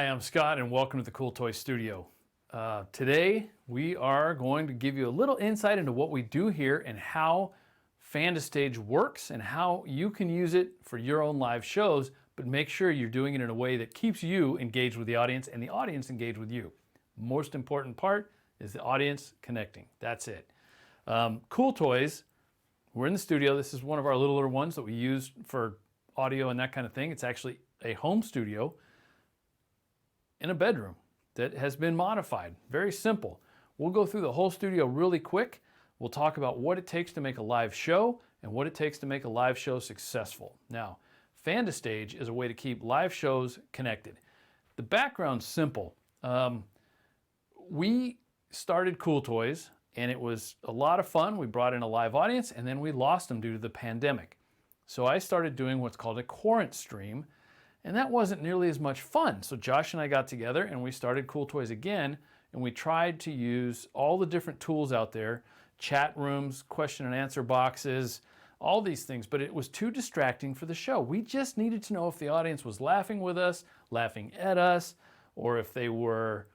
Hi, I'm Scott and welcome to the CoolToys Studio. Today we are going to give you a little insight into what we do here and how Fan2Stage works and how you can use it for your own live shows, but make sure you're doing it in a way that keeps you engaged with the audience and the audience engaged with you. Most important part is the audience connecting. That's it. CoolToys, we're in the studio. This is one of our littler ones that we use for audio and that kind of thing. It's actually a home studio in a bedroom that has been modified. Very simple. We'll go through the whole studio really quick. We'll talk about what it takes to make a live show and what it takes to make a live show successful. Now, Fan2Stage is a way to keep live shows connected. The background's simple. We started CoolToys and it was a lot of fun. We brought in a live audience and then we lost them due to the pandemic. So I started doing what's called a current stream, and that wasn't nearly as much fun. So Josh and I got together and we started CoolToys again, and we tried to use all the different tools out there, chat rooms, question and answer boxes, all these things, but it was too distracting for the show. We just needed to know if the audience was laughing with us, laughing at us, or if they were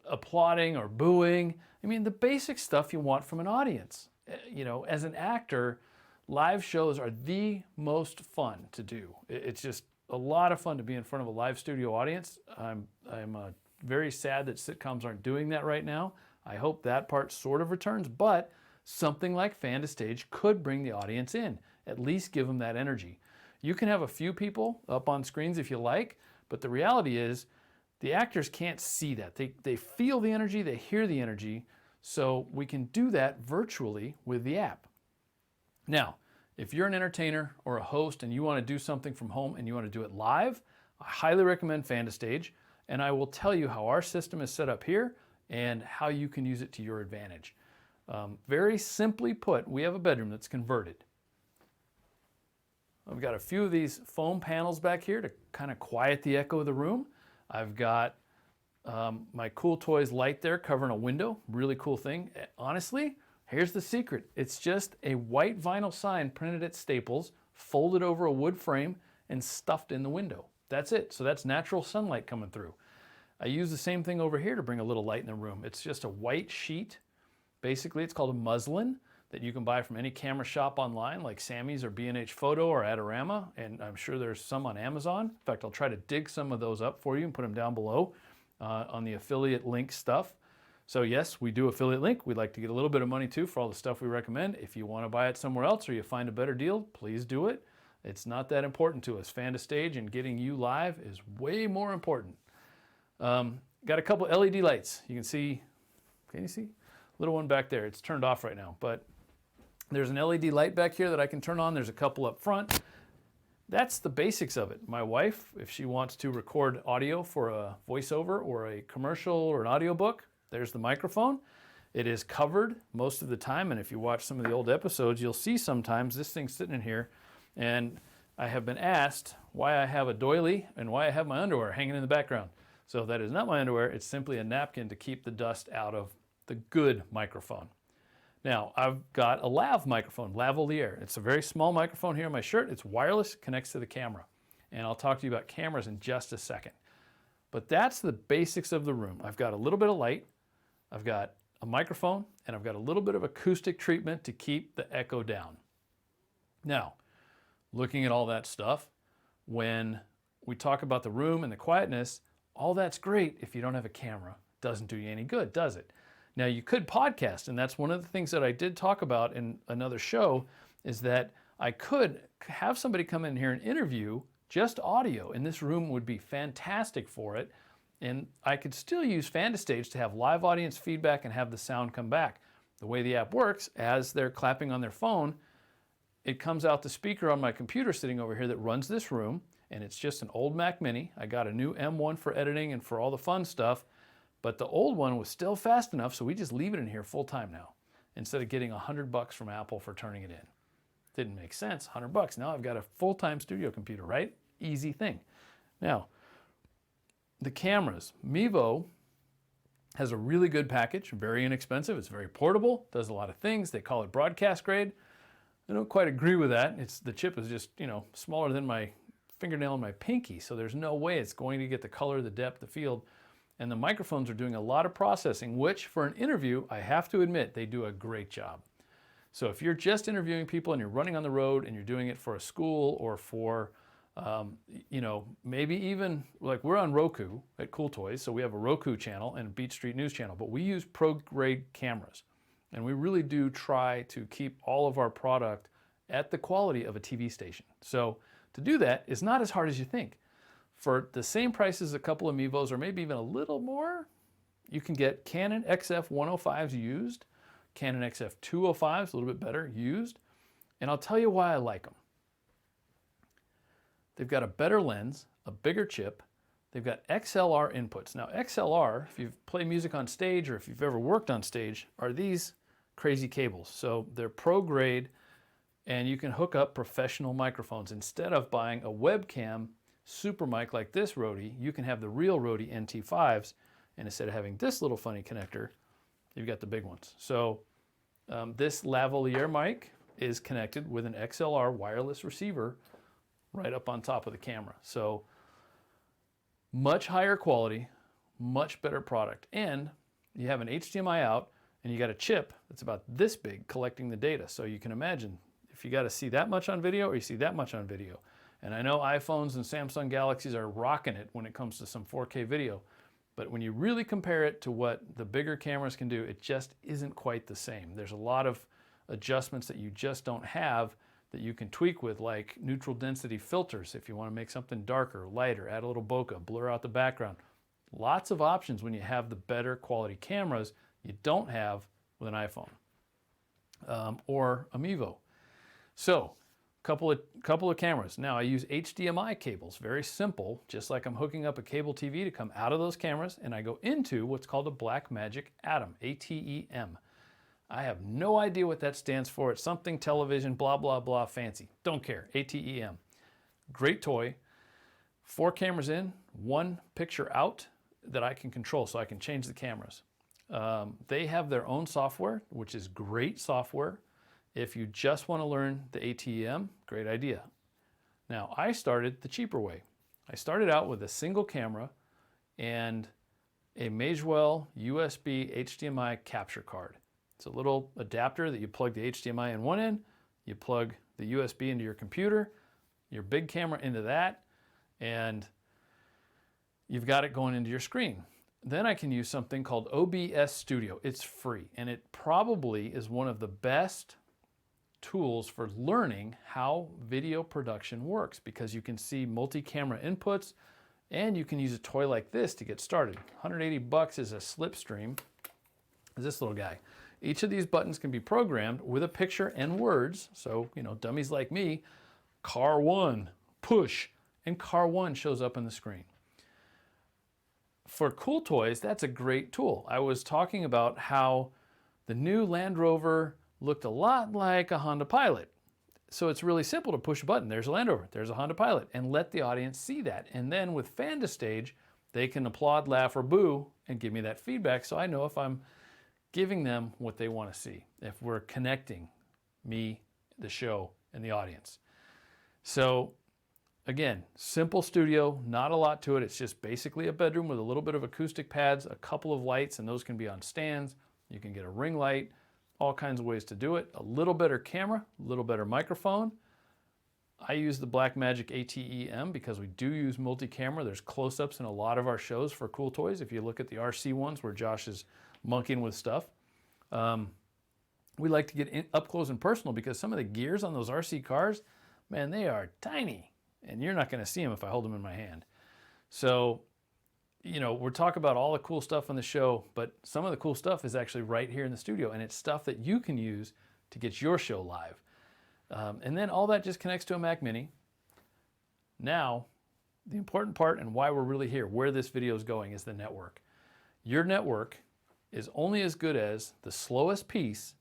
applauding or booing. I mean, the basic stuff you want from an audience. You know, as an actor, live shows are the most fun to do. It's just a lot of fun to be in front of a live studio audience. I'm very sad that sitcoms aren't doing that right now. I hope that part sort of returns, but something like Fan2Stage could bring the audience in, at least give them that energy. You can have a few people up on screens if you like, but the reality is the actors can't see that. They feel the energy, they hear the energy, so we can do that virtually with the app. Now, if you're an entertainer or a host and you want to do something from home and you want to do it live, I highly recommend Fan2Stage, and I will tell you how our system is set up here and how you can use it to your advantage. Very simply put, we have a bedroom that's converted. I've got a few of these foam panels back here to kind of quiet the echo of the room. I've got my CoolToys light there covering a window. Really cool thing. Honestly, here's the secret. It's just a white vinyl sign printed at Staples, folded over a wood frame, and stuffed in the window. That's it. So that's natural sunlight coming through. I use the same thing over here to bring a little light in the room. It's just a white sheet. Basically, it's called a muslin that you can buy from any camera shop online like Sammy's or B&H Photo or Adorama, and I'm sure there's some on Amazon. In fact, I'll try to dig some of those up for you and put them down below on the affiliate link stuff. So yes, we do affiliate link. We'd like to get a little bit of money too for all the stuff we recommend. If you want to buy it somewhere else or you find a better deal, please do it. It's not that important to us. Fan2Stage and getting you live is way more important. Got a couple LED lights. You can you see? Little one back there. It's turned off right now, but there's an LED light back here that I can turn on. There's a couple up front. That's the basics of it. My wife, if she wants to record audio for a voiceover or a commercial or an audiobook, there's the microphone. It is covered most of the time, and if you watch some of the old episodes, you'll see sometimes this thing's sitting in here, and I have been asked why I have a doily and why I have my underwear hanging in the background. So that is not my underwear. It's simply a napkin to keep the dust out of the good microphone. Now, I've got a lav microphone, lavalier. It's a very small microphone here on my shirt. It's wireless, connects to the camera. And I'll talk to you about cameras in just a second. But that's the basics of the room. I've got a little bit of light, I've got a microphone, and I've got a little bit of acoustic treatment to keep the echo down. Now, looking at all that stuff, when we talk about the room and the quietness, all that's great if you don't have a camera. Doesn't do you any good, does it? Now, you could podcast, and that's one of the things that I did talk about in another show, is that I could have somebody come in here and interview just audio, and this room would be fantastic for it. And I could still use Fan2Stage to have live audience feedback and have the sound come back. The way the app works, as they're clapping on their phone, it comes out the speaker on my computer sitting over here that runs this room, and it's just an old Mac Mini. I got a new M1 for editing and for all the fun stuff, but the old one was still fast enough, so we just leave it in here full time now, instead of getting $100 from Apple for turning it in. Didn't make sense, $100. Now I've got a full-time studio computer, right? Easy thing. Now, the cameras. Mevo has a really good package, very inexpensive. It's very portable, does a lot of things. They call it broadcast grade. I don't quite agree with that. The chip is just, smaller than my fingernail on my pinky, so there's no way it's going to get the color, the depth, the field. And the microphones are doing a lot of processing, which for an interview, I have to admit, they do a great job. So if you're just interviewing people and you're running on the road and you're doing it for a school or for, you know, maybe even like we're on Roku at CoolToys, so we have a Roku channel and a Beach Street News channel, but we use pro-grade cameras. And we really do try to keep all of our product at the quality of a TV station. So to do that is not as hard as you think. For the same price as a couple of Mevos, or maybe even a little more, you can get Canon XF 105s used, Canon XF 205s, a little bit better, used. And I'll tell you why I like them. They've got a better lens, a bigger chip. They've got XLR inputs. Now XLR, if you've played music on stage or if you've ever worked on stage, are these crazy cables. So they're pro grade and you can hook up professional microphones. Instead of buying a webcam super mic like this Rode, you can have the real Rode NT5s, and instead of having this little funny connector, you've got the big ones. So this lavalier mic is connected with an XLR wireless receiver right up on top of the camera. So much higher quality, much better product. And you have an HDMI out and you got a chip that's about this big collecting the data. So you can imagine if you got to see that much on video or you see that much on video. And I know iPhones and Samsung Galaxies are rocking it when it comes to some 4K video, but when you really compare it to what the bigger cameras can do, it just isn't quite the same. There's a lot of adjustments that you just don't have that you can tweak with, like neutral density filters if you want to make something darker, lighter, add a little bokeh, blur out the background. Lots of options when you have the better quality cameras you don't have with an iPhone or a Mevo. So couple of cameras. Now I use HDMI cables, very simple, just like I'm hooking up a cable TV to come out of those cameras, and I go into what's called a Blackmagic Atom, ATEM. I have no idea what that stands for. It's something television, blah, blah, blah, fancy. Don't care, ATEM. Great toy. 4 cameras in, 1 picture out that I can control, so I can change the cameras. They have their own software, which is great software. If you just want to learn the ATEM, great idea. Now, I started the cheaper way. I started out with a single camera and a Magewell USB HDMI capture card. It's a little adapter that you plug the HDMI in one end, you plug the USB into your computer, your big camera into that, and you've got it going into your screen. Then I can use something called OBS Studio. It's free, and it probably is one of the best tools for learning how video production works, because you can see multi-camera inputs and you can use a toy like this to get started. 180 bucks is a Slipstream, is this little guy. Each of these buttons can be programmed with a picture and words. So, you know, dummies like me, car 1, push, and car 1 shows up on the screen. For CoolToys, that's a great tool. I was talking about how the new Land Rover looked a lot like a Honda Pilot. So it's really simple to push a button. There's a Land Rover, there's a Honda Pilot, and let the audience see that. And then with Fan2Stage, they can applaud, laugh, or boo and give me that feedback so I know if I'm giving them what they want to see, if we're connecting me, the show, and the audience. So again, simple studio, not a lot to it. It's just basically a bedroom with a little bit of acoustic pads, a couple of lights, and those can be on stands. You can get a ring light, all kinds of ways to do it. A little better camera, a little better microphone. I use the Blackmagic ATEM because we do use multi-camera. There's close-ups in a lot of our shows for CoolToys. If you look at the RC ones where Josh is monkeying with stuff. We like to get up close and personal because some of the gears on those RC cars, man, they are tiny. And you're not going to see them if I hold them in my hand. So, you know, we're talking about all the cool stuff on the show, but some of the cool stuff is actually right here in the studio, and it's stuff that you can use to get your show live. And then all that just connects to a Mac Mini. Now, the important part and why we're really here, where this video is going, is the network. Your network is only as good as the slowest piece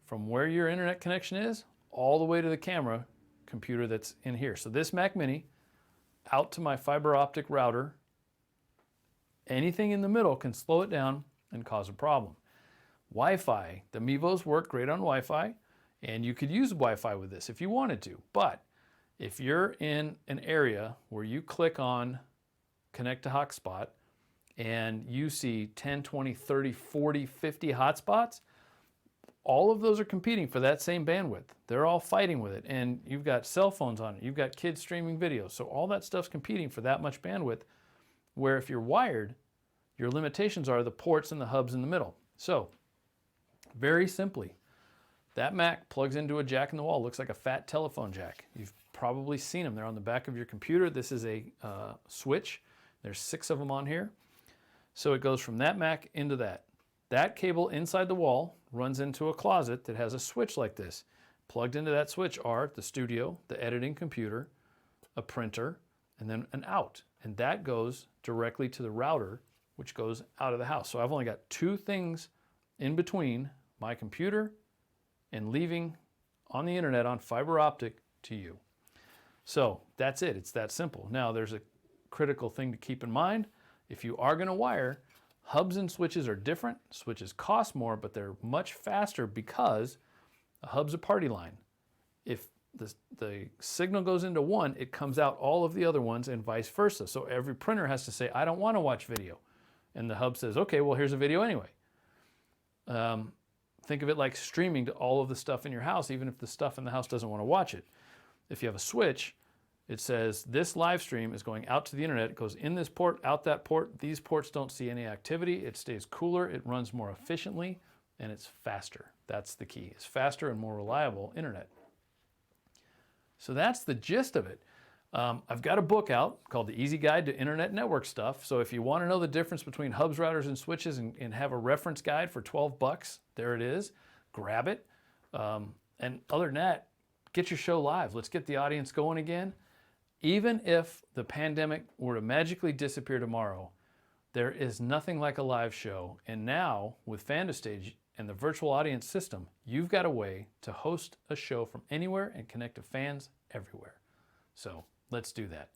from where your internet connection is all the way to the camera computer that's in here. So this Mac Mini out to my fiber optic router, anything in the middle can slow it down and cause a problem. Wi-Fi, the Mevos work great on Wi-Fi, and you could use Wi-Fi with this if you wanted to, but If you're in an area where you click on connect to hotspot and you see 10, 20, 30, 40, 50 hotspots, all of those are competing for that same bandwidth. They're all fighting with it. And you've got cell phones on it. You've got kids streaming videos. So all that stuff's competing for that much bandwidth, where if you're wired, your limitations are the ports and the hubs in the middle. So very simply, that Mac plugs into a jack in the wall. Looks like a fat telephone jack. You've probably seen them. They're on the back of your computer. This is a switch. There's 6 of them on here. So it goes from that Mac into that. That cable inside the wall runs into a closet that has a switch like this. Plugged into that switch are the studio, the editing computer, a printer, and then an out. And that goes directly to the router, which goes out of the house. So I've only got 2 things in between my computer and leaving on the internet on fiber optic to you. So that's it. It's that simple. Now there's a critical thing to keep in mind. If you are going to wire, hubs and switches are different. Switches cost more, but they're much faster because a hub's a party line. If the signal goes into one, it comes out all of the other ones and vice versa. So every printer has to say, I don't want to watch video. And the hub says, okay, well, here's a video anyway. Think of it like streaming to all of the stuff in your house, even if the stuff in the house doesn't want to watch it. If you have a switch, it says this live stream is going out to the internet. It goes in this port, out that port. These ports don't see any activity. It stays cooler. It runs more efficiently, and it's faster. That's the key. It's faster and more reliable internet. So that's the gist of it. I've got a book out called The Easy Guide to Internet Network Stuff. So if you want to know the difference between hubs, routers, and switches and have a reference guide for 12 bucks, there it is. Grab it. And other than that, get your show live. Let's get the audience going again. Even if the pandemic were to magically disappear tomorrow, there is nothing like a live show. And now with Fan2Stage and the virtual audience system, you've got a way to host a show from anywhere and connect to fans everywhere. So let's do that.